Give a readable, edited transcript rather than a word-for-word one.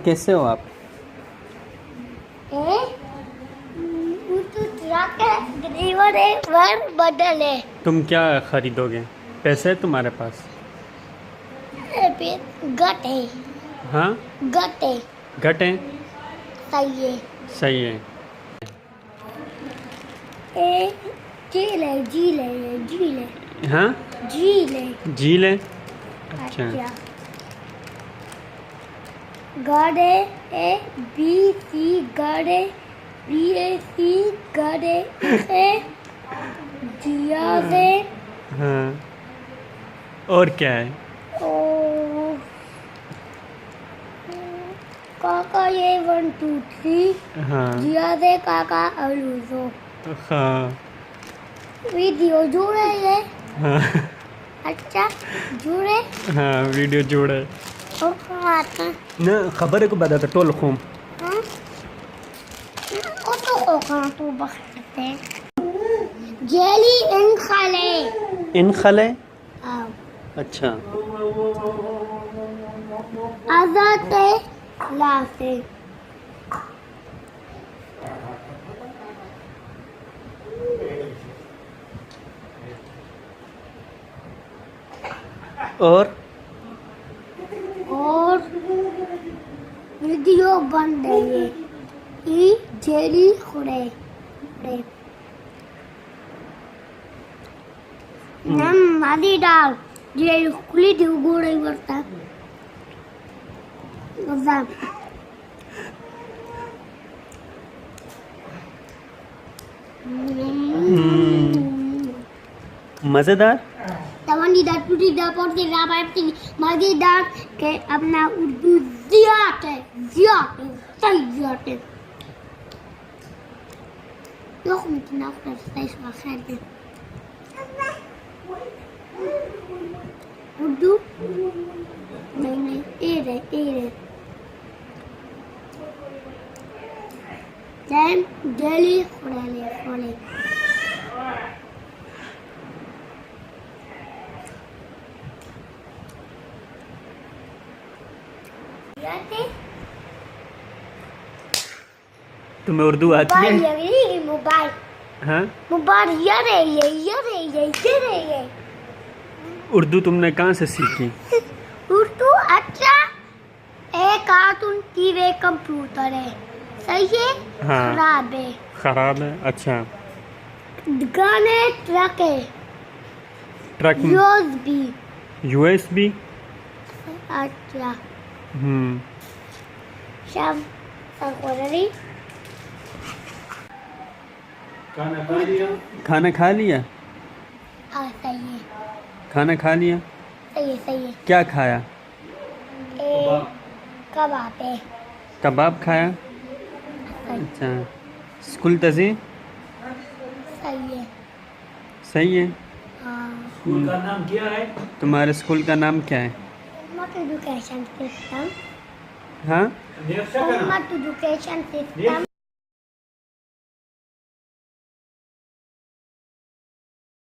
कैसे हो आप? बदल है। तुम क्या खरीदोगे? पैसे है तुम्हारे पास? गट है। हाँ, गट है। घट है। सही है। सही है। ए झील है। झील है। झील है। हाँ, झील है। झील है। अच्छा, अच्छा। गड़ है। ए बी सी गड़ है। बी ए सी गड़ है। जिया है। हाँ, और क्या है? ओ काका ये 1 2 3 हाँ, जिया से काका अलूजो हाँ, वीडियो जुड़े है। हाँ, अच्छा जुड़े हाँ, वीडियो जोड़े और खाता ना खबर को बता टोल खूम हाँ तो कहाँ तो बखते जेली इन खाले इन खले। आओ अच्छा, आजाते लाते और वीडियो बन रही है ई जेली खुड़े नम मादी डाल जेली खुली थी गोड़े बरता मजा मज़ेदार। तवनी दा टूटी दा पड़ती राबाती मादी डाल के अपना उर्दू जियाते लोग मितना करते हैं खाते उर्दू नहीं ए जैम डेली खोले तुम्हें उर्दू आती है? मोबाइल हाँ, मोबाइल ये उर्दू तुमने कहाँ से सीखी? उर्दू अच्छा एक कार्टून टीवी कंप्यूटर है सही है। हाँ। खराब है। खराब है। अच्छा, गाने ट्रक है ट्रक USB। अच्छा हम्म, शाम सकोरी खाना खा लिया? हाँ सही है। खाना खा लिया? सही है। क्या खाया? कबाब है। कबाब खाया? सही अच्छा, स्कूल तजी? सही है। सही है। हाँ स्कूल का नाम क्या है? तुम्हारे स्कूल का नाम क्या है? मत एजुकेशन सिस्टम हाँ, मत एजुकेशन सिस्टम